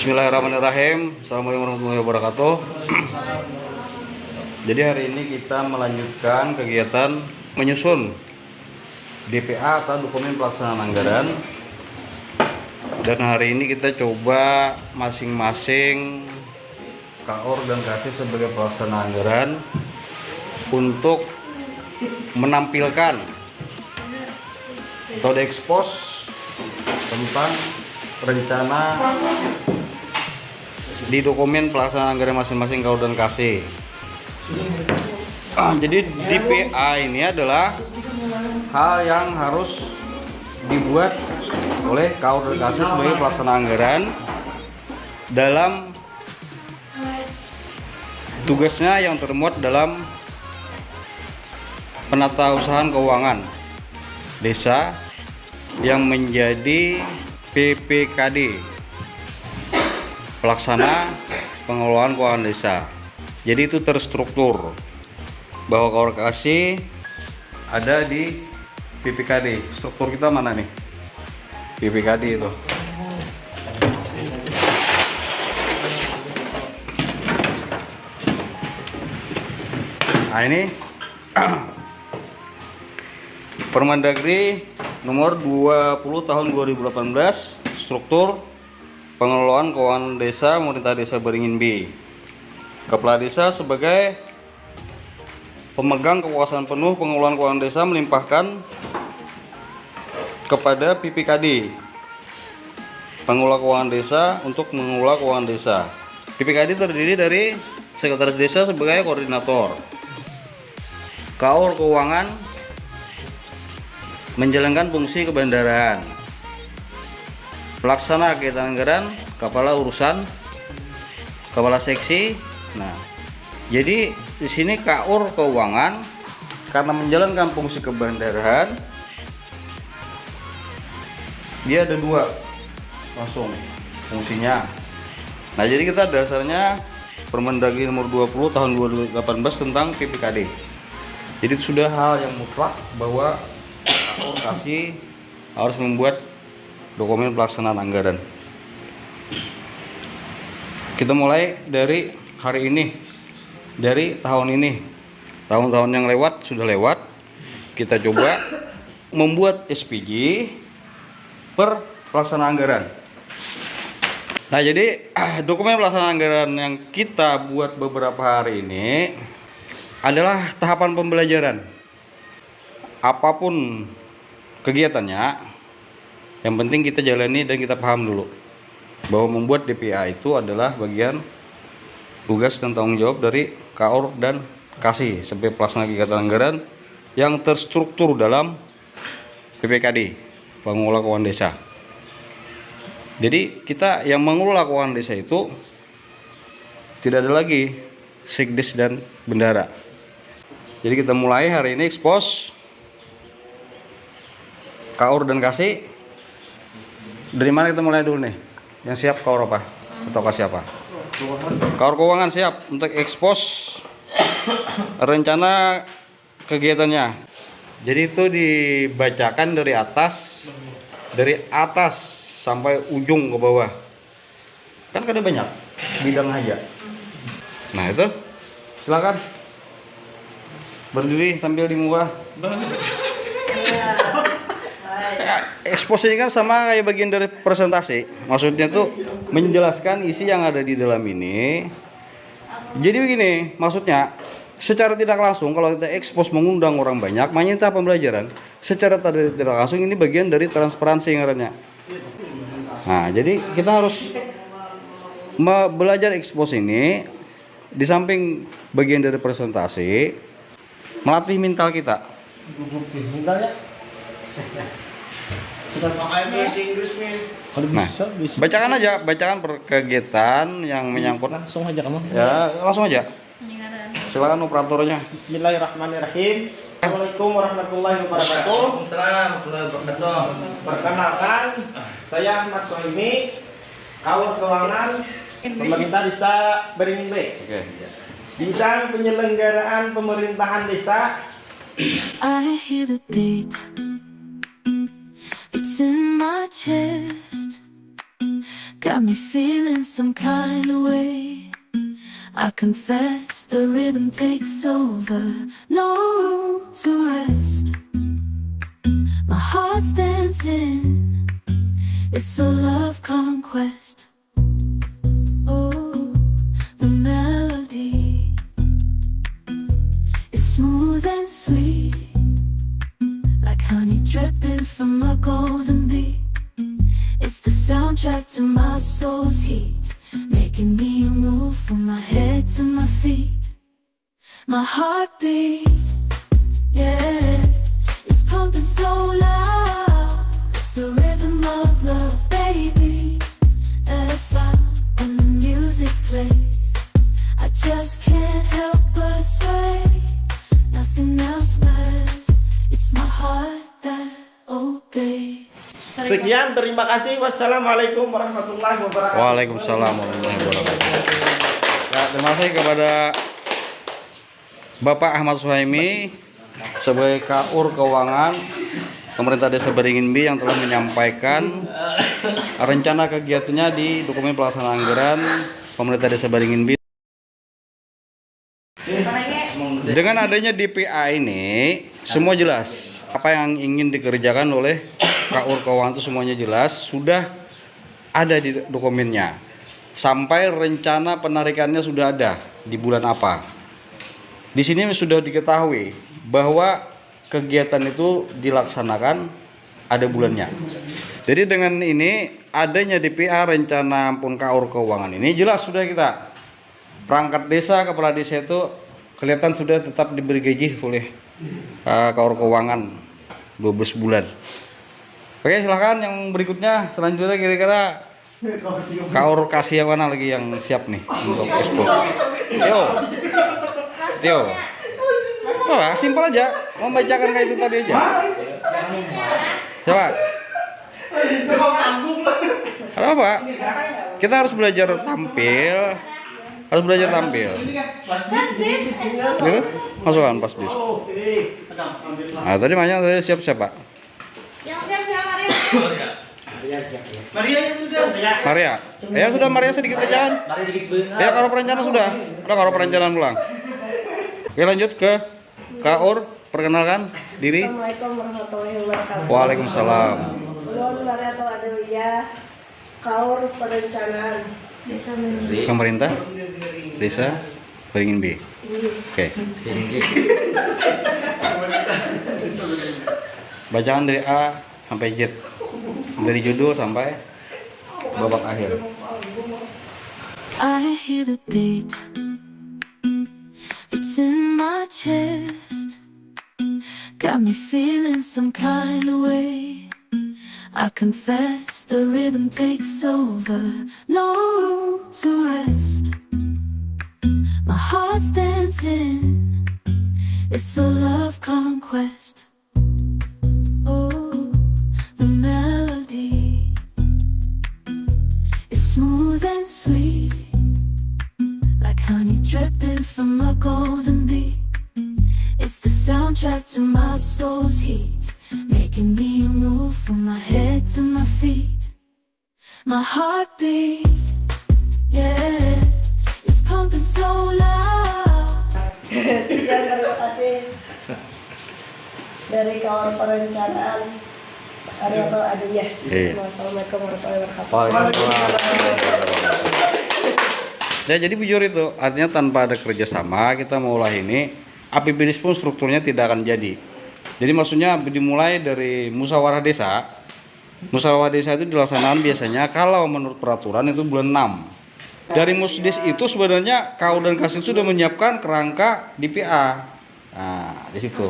Bismillahirrahmanirrahim. Assalamualaikum warahmatullahi wabarakatuh. Jadi hari ini kita melanjutkan kegiatan menyusun DPA atau dokumen pelaksanaan anggaran. Dan hari ini kita coba masing-masing KOR dan KASI sebagai pelaksana anggaran untuk menampilkan atau diekspos tentang rencana di dokumen pelaksanaan anggaran masing-masing KOR dan KASI. Jadi DPA ini adalah hal yang harus dibuat oleh KOR dan KASI sebagai pelaksana anggaran dalam tugasnya yang termuat dalam penatausahaan keuangan desa yang menjadi PPKD, pelaksana pengelolaan keuangan desa. Jadi itu terstruktur bahwa KOR KASI ada di PPKD. Struktur kita mana nih? PPKD itu. Nah ini Permendagri nomor 20 tahun 2018 struktur pengelolaan keuangan desa pemerintah desa Beringin B. Kepala desa sebagai pemegang kekuasaan penuh pengelolaan keuangan desa melimpahkan kepada PPKD pengelola keuangan desa untuk mengelola keuangan desa. PPKD terdiri dari sekretaris desa sebagai koordinator, KOR keuangan menjalankan fungsi kebendaraan, pelaksana kegiatan anggaran, kepala urusan, kepala seksi. Nah, jadi di sini KOR keuangan karena menjalankan fungsi kebendaraan, dia ada dua langsung fungsinya. Nah, jadi kita dasarnya Permendagri nomor 20 tahun 2018 tentang PPKD. Jadi sudah hal yang mutlak bahwa KOR KASI harus membuat dokumen pelaksanaan anggaran. Kita mulai dari hari ini, dari tahun ini. Tahun-tahun yang lewat sudah lewat. Kita coba membuat SPG per pelaksanaan anggaran. Nah, jadi dokumen pelaksanaan anggaran yang kita buat beberapa hari ini adalah tahapan pembelajaran. Apapun kegiatannya, yang penting kita jalani dan kita paham dulu bahwa membuat DPA itu adalah bagian tugas dan tanggung jawab dari KOR dan KASI sebagai pelaksana kegiatan anggaran yang terstruktur dalam PPKD, pengelola keuangan desa. Jadi kita yang mengelola keuangan desa itu tidak ada lagi Sekdes dan bendara. Jadi kita mulai hari ini ekspos KOR dan KASI. Dari mana kita mulai dulu nih? Yang siap KOR apa? Atau KASI apa? KOR keuangan siap untuk ekspos rencana kegiatannya. Jadi itu dibacakan dari atas sampai ujung ke bawah. Kan ada banyak bidang aja. Nah itu silakan berdiri tampil di muka. Ekspos ini kan sama kayak bagian dari presentasi. Maksudnya tuh menjelaskan isi yang ada di dalam ini. Jadi begini, maksudnya secara tidak langsung kalau kita ekspos mengundang orang banyak, makanya pembelajaran. Secara tidak langsung ini bagian dari transparansi ngarannya. Nah, jadi kita harus belajar ekspos ini di samping bagian dari presentasi, melatih mental kita. Mentalnya? Nah, bacakan kegiatan yang menyangkut. Langsung aja kamu. Ya, langsung aja. Silakan operatornya. Bismillahirrahmanirrahim. Assalamualaikum warahmatullahi wabarakatuh. Waalaikumsalam warahmatullahi wabarakatuh. Perkenalkan, saya Ahmad Sohimi, KOR keuangan pemerintah desa Beringin B. Oke. Bidang penyelenggaraan pemerintahan desa. I hear the beat. It's in my chest. got me feeling some kind of way. I confess the rhythm takes over, no room to rest. My heart's dancing, it's a love conquest. Oh, the melody, it's smooth and sweet, like honey dripping from a golden bee. It's the soundtrack to my soul's heat, making me move from my head to my feet. My heartbeat, yeah, it's pumping so loud. It's the rhythm of love, baby, that I found when the music plays. I just can't help but sway. Nothing else matters. It's my heart that obeys. Sekian, terima kasih. Wassalamualaikum warahmatullahi wabarakatuh. Waalaikumsalam warahmatullahi wabarakatuh. Ya, terima kasih kepada Bapak Ahmad Suhaimi sebagai Kaur Keuangan Pemerintah Desa Beringin B yang telah menyampaikan rencana kegiatannya di dokumen pelaksanaan anggaran Pemerintah Desa Beringin B. Dengan adanya DPA ini semua jelas. Apa yang ingin dikerjakan oleh Kaur Keuangan itu semuanya jelas, sudah ada di dokumennya. Sampai rencana penarikannya sudah ada di bulan apa. Di sini sudah diketahui bahwa kegiatan itu dilaksanakan ada bulannya. Jadi dengan ini adanya DPA rencana ampun Kaur Keuangan ini jelas sudah kita. Perangkat desa, kepala desa itu kelihatan sudah tetap diberi gaji oleh Kaur Keuangan 12 bulan. Oke, silahkan yang berikutnya. Selanjutnya kira-kira Kaur kasih yang mana lagi yang siap nih untuk ekspos? Tio. Oh, simpel aja. Membacakan kayak itu tadi aja. Coba. Ada apa? Kita harus belajar tampil. Gitu? Masukkan pas bis. Nah, tadi banyak tadi siap-siap, Pak. Maria. Ya sudah, Maria sedikit aja kan? Ya, kalau perencanaan sudah. Udah kalau perencanaan pulang. Oke, lanjut ke Kaur, perkenalkan diri. Assalamualaikum warahmatullahi wabarakatuh. Waalaikumsalam. Ulun Mariato Adelia, Kaur Perencanaan Desa Beringin. Pemerintah Desa Beringin B. Oke. Bacaan dari A sampai Z. Dari judul sampai babak akhir. I hear the beat, it's in my chest, got me feeling some kind of way. I confess the rhythm takes over, no room to rest. My heart's dancing, it's a love conquest. Oh, the melody, it's smooth and sweet, like honey dripping from a golden bee. It's the soundtrack to my soul's heat, making me move from my head to my feet. My heartbeat, yeah, it's pumping so loud. Sekian, terima kasih dari Kawan Perencanaan Mariato Adelia. Wassalamualaikum warahmatullahi wabarakatuh. Ya, jadi bujur itu artinya tanpa ada kerjasama kita mau olah ini, APBDes pun strukturnya tidak akan jadi. Jadi maksudnya dimulai dari musyawarah desa. Musyawarah desa itu dilaksanakan biasanya kalau menurut peraturan itu bulan 6. Dari musdes itu sebenarnya Kaur dan Kasih sudah menyiapkan kerangka DPA. Nah, di situ.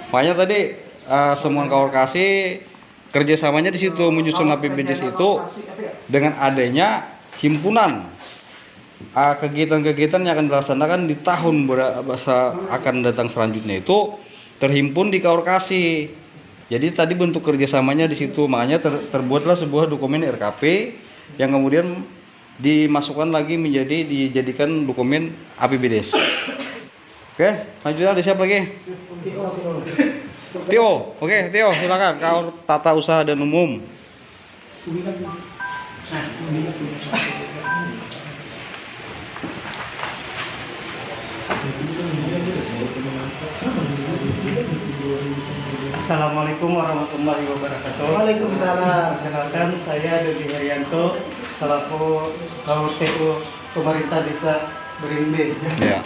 Makanya tadi semua Kaur Kasih kerjasamanya di situ menyusun APBDes itu dengan adanya himpunan. Kegiatan-kegiatan yang akan dilaksanakan di tahun akan datang selanjutnya itu terhimpun di Kaur Kasih. Jadi tadi bentuk kerjasamanya di situ, makanya terbuatlah sebuah dokumen RKP yang kemudian dimasukkan lagi dijadikan dokumen APBDes. Oke, lanjutnya ada siapa lagi? Tio. Oke, Tio silakan. Kaur Tata Usaha dan Umum. Assalamualaikum warahmatullahi wabarakatuh. Waalaikumsalam. Perkenalkan, saya Dodi Haryanto selaku KUTU Pemerintah Desa Berimbe. Ya.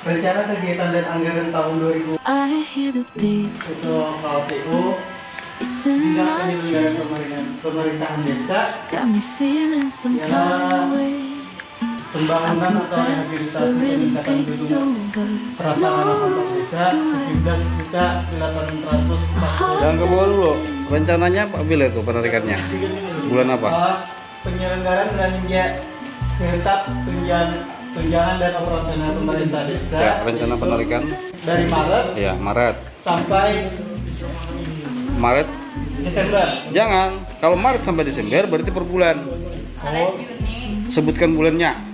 Rencana kegiatan dan anggaran tahun 2000 I hear the beat, untuk KUTU it's in bidang my penyelenggaraan chest. pemerintahan desa, Got me feeling some kind of way. I pembangunan atau confess the rehabilitasi rhythm peningkatan takes gedung over. prasarana untuk desa My 17.840. Jangan ke bawah dulu. Rencananya Pak Bil itu penarikannya. Bulan apa? Penyelenggaraan belanja serta tunjangan dan operasional pemerintah desa Ya, rencana penarikan. dari Maret Ya, Maret. sampai Maret. Desember. Jangan. Kalau Maret sampai Desember berarti per bulan. Oh, Sebutkan bulannya.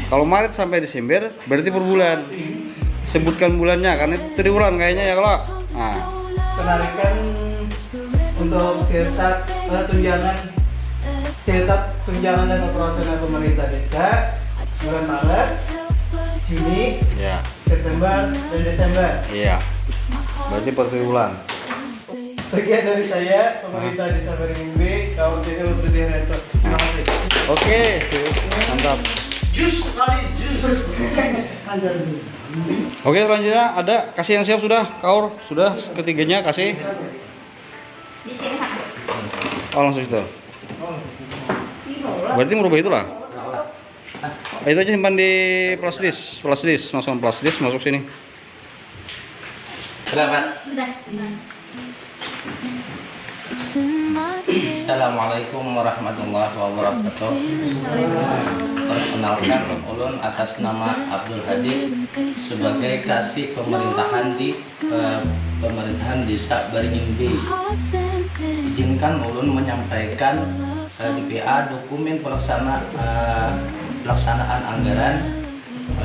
Kalau Maret sampai Desember berarti per bulan. Sebutkan bulannya karena itu triwulan kayaknya ya kalau. Nah, penarikan untuk tunjangan dan operasional pemerintah desa bulan Maret, Juni, ya. September, dan Desember. Iya. Berarti per triwulan. Sekian dari saya, pemerintah Desa Berimbe, KUTU Dodi Haryanto. Terima kasih. Oke, mantap. Oke, selanjutnya ada kasih yang siap sudah, Kaur sudah ketiganya kasih. Oh langsung itu. Berarti merubah itulah. Itu aja simpan di flash disk, masukkan flash disk, masuk sini. It's in my chest. Assalamualaikum warahmatullahi wabarakatuh. Perkenalkan, ulun atas nama Abdul Hadi sebagai kasih pemerintahan di pemerintahan Desa Berimbe. Hearts dancing. Izinkan ulun menyampaikan DPA dokumen pelaksanaan anggaran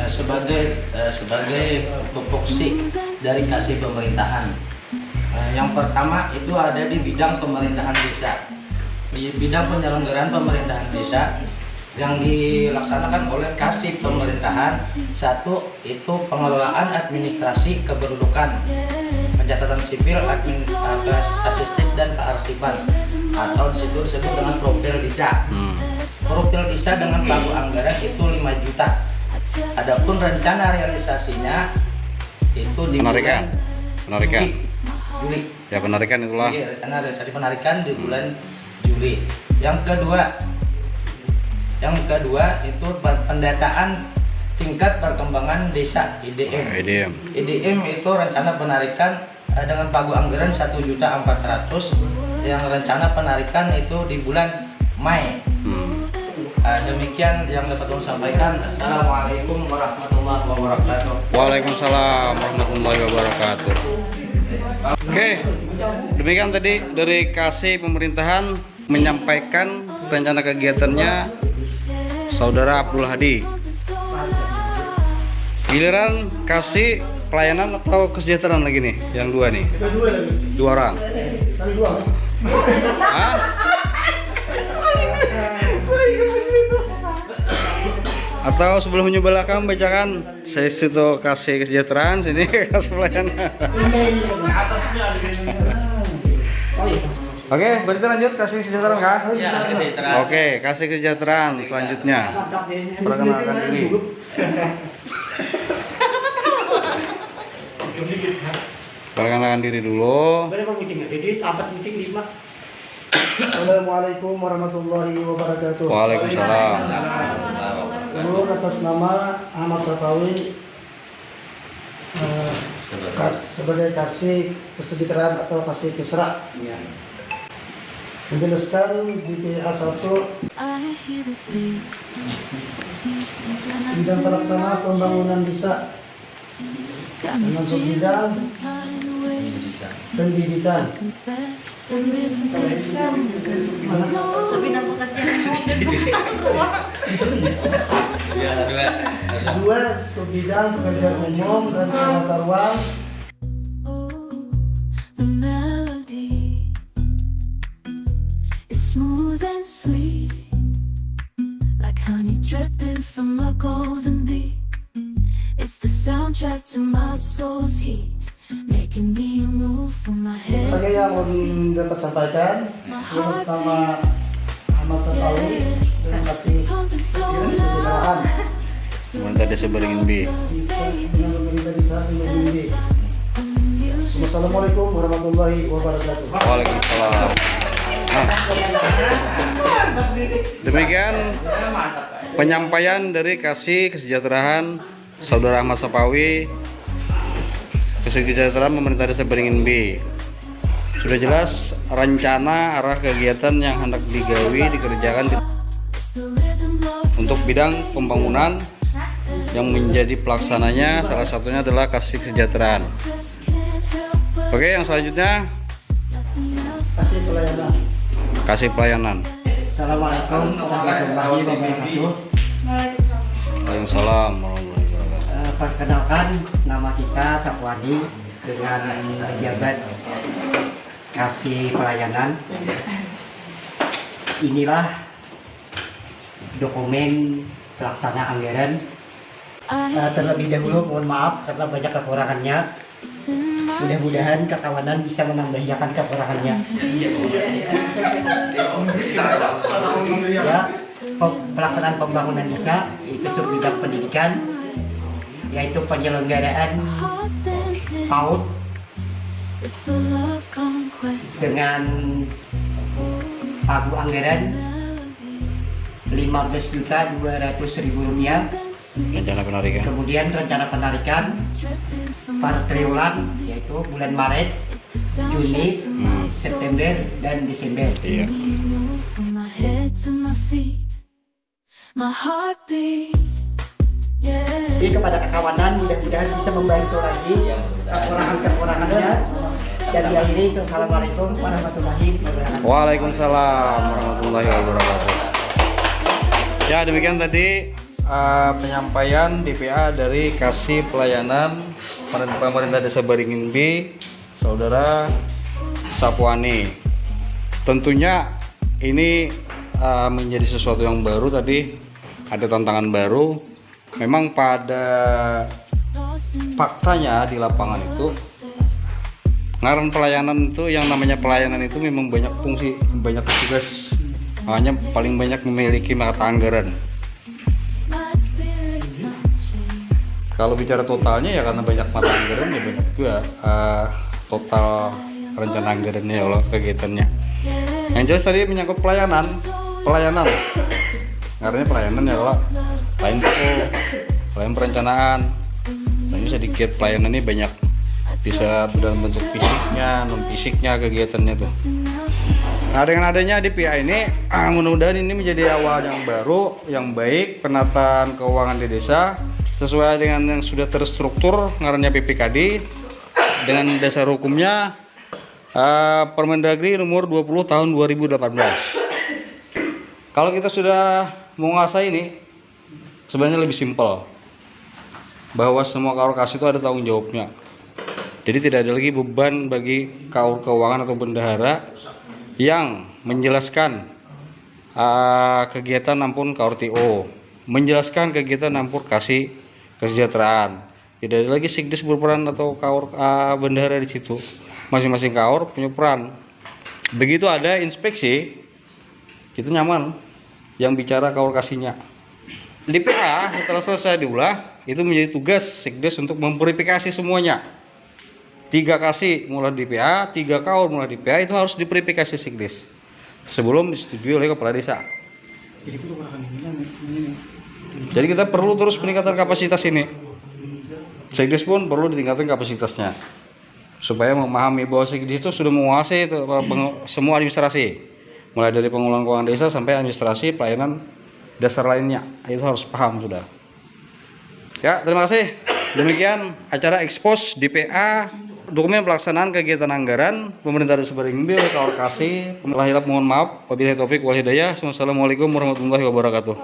sebagai tupoksi dari kasih pemerintahan. Yang pertama itu ada di bidang pemerintahan desa. Di bidang penyelenggaraan pemerintahan desa yang dilaksanakan oleh kasih pemerintahan, satu itu pengelolaan administrasi kependudukan, pencatatan sipil, asistik dan kearsipan, atau disebut dengan profil desa. Profil desa dengan pagu anggaran itu 5 juta. Adapun rencana realisasinya itu di Penarikan. Juli. Ya penarikan itulah. Oke, rencana realisasi penarikan di bulan Juli. Yang kedua itu pendataan tingkat perkembangan desa IDM. IDM itu rencana penarikan dengan pagu anggaran 1.400.000 yang rencana penarikan itu di bulan Mei. Demikian yang dapat saya sampaikan. Assalamualaikum warahmatullahi wabarakatuh. Waalaikumsalam warahmatullahi wabarakatuh. Oke, demikian tadi dari kasih pemerintahan menyampaikan rencana kegiatannya Saudara Abdul Hadi. Giliran kasih pelayanan atau kesejahteraan lagi nih, yang dua nih. Dua orang. Hah? Atau sebelum mencoba kamu bacakan saya situ kasih kesejahteraan, sini kasih pelayanan. Oke, berarti lanjut kasih kesejahteraan kah? Ya, kasih kesejahteraan. Oke, kasih kesejahteraan selanjutnya. Perkenalkan diri. Perkenalkan diri dulu. Assalamualaikum warahmatullahi wabarakatuh. Waalaikumsalam. Ulun atas nama Ahmad Safawi sebagai kasih kesejahteraan atau kasih kesra menjelaskan DPA 1 I hear the beat. bidang pelaksana pembangunan desa Got me dengan feeling bidang some kind of way. pendidikan. Confess the rhythm takes over. My Dua, sebidang pekerjaan umum dan pengetahuan. the melody, it's smooth and sweet. dripping from a golden beat. It's the soundtrack to my soul's heat, making me move from my head Oke, to yang my mau feet. dapat sampaikan My yang heart pertama Ahmad Sapawi, terima kasih pumping so kesejahteraan Pemerintah Desa Beringin B. dengan pemerintah desa Beringin B. Wassalamualaikum warahmatullahi wabarakatuh. Waalaikumsalam. Nah, demikian penyampaian dari Kasih Kesejahteraan Saudara Ahmad Sapawi, Kesejahteraan Pemerintah Desa Beringin B. Sudah jelas rencana arah kegiatan yang hendak dikerjakan untuk bidang pembangunan yang menjadi pelaksananya salah satunya adalah Kasih Kesejahteraan. Oke, yang selanjutnya Kasih pelayanan. Kasih Pelayanan. Assalamualaikum warahmatullahi wabarakatuh. Waalaikumsalam warahmatullahi wabarakatuh. Perkenalkan, nama kita Sapuadi dengan jabat Kasih Pelayanan. Inilah dokumen pelaksana anggaran. Terlebih dahulu mohon maaf karena banyak kekurangannya. Mudah-mudahan kekawanan bisa menambahiakan kekurangannya. Ya, pelaksanaan pembangunan desa itu subbidang pendidikan, yaitu penyelenggaraan PAUD It's a love conquest. dengan pagu anggaran Rp15.200.000. Rencana penarikan. Kemudian rencana penarikan per triwulan yaitu bulan Maret, Juni, September, dan Desember. Iya. Move from my head to my feet. My heartbeat. Yeah. Jadi kepada kekawanan mudah-mudahan bisa membantu lagi kekurangan-kekurangannya. Dan yang ini Assalamualaikum warahmatullahi wabarakatuh. Waalaikumsalam warahmatullahi wabarakatuh. Ya, demikian tadi penyampaian DPA dari Kasih Pelayanan Pemerintah Desa Beringin B, Saudara Sapuani. Tentunya ini menjadi sesuatu yang baru, tadi ada tantangan baru. Memang pada faktanya di lapangan itu ngaran pelayanan itu, yang namanya pelayanan itu memang banyak fungsi, banyak tugas, hanya paling banyak memiliki mata anggaran. Kalau bicara totalnya ya karena banyak mata anggaran ya banyak juga total rencana anggarannya ya Allah, kegiatannya. Yang jelas tadi menyangkut pelayanan karena pelayanan ya Allah, lain pokok, lain perencanaan. Nah, ini sedikit pelayanan ini banyak, bisa dalam bentuk fisiknya, non fisiknya kegiatannya tuh. Nah, dengan adanya DPA ini mudah-mudahan ini menjadi awal yang baru, yang baik penataan keuangan di desa sesuai dengan yang sudah terstruktur ngarannya PPKD dengan dasar hukumnya Permendagri nomor 20 tahun 2018. Kalau kita sudah menguasai ini sebenarnya lebih simpel, bahwa semua kaur kas itu ada tanggung jawabnya. Jadi tidak ada lagi beban bagi kaur keuangan atau bendahara yang menjelaskan kegiatan nampun kaur TO, menjelaskan kegiatan nampun Kasih Kesejahteraan. Tidak ada lagi Sikdis berperan atau kaur bendahara di situ. Masing-masing kaur punya peran. Begitu ada inspeksi, itu nyaman yang bicara kaur kasihnya. DPA setelah selesai diolah, itu menjadi tugas Sikdes untuk memverifikasi semuanya. 3 kasih mulai DPA, 3 kaur mulai DPA itu harus diverifikasi Sikdes sebelum disetujui oleh kepala desa. Jadi kita perlu terus peningkatan kapasitas ini. Sikdes pun perlu ditingkatkan kapasitasnya supaya memahami bahwa Sikdes itu sudah menguasai itu, semua administrasi, mulai dari pengelolaan keuangan desa sampai administrasi pelayanan dasar lainnya, itu harus paham sudah. Ya, terima kasih. Demikian acara ekspos DPA dokumen pelaksanaan kegiatan anggaran Pemerintah Desa Beringin B oleh Kaur Kasih. Lahirap mohon maaf. Wabillahi taufik wal hidayah. Wassalamualaikum warahmatullahi wabarakatuh.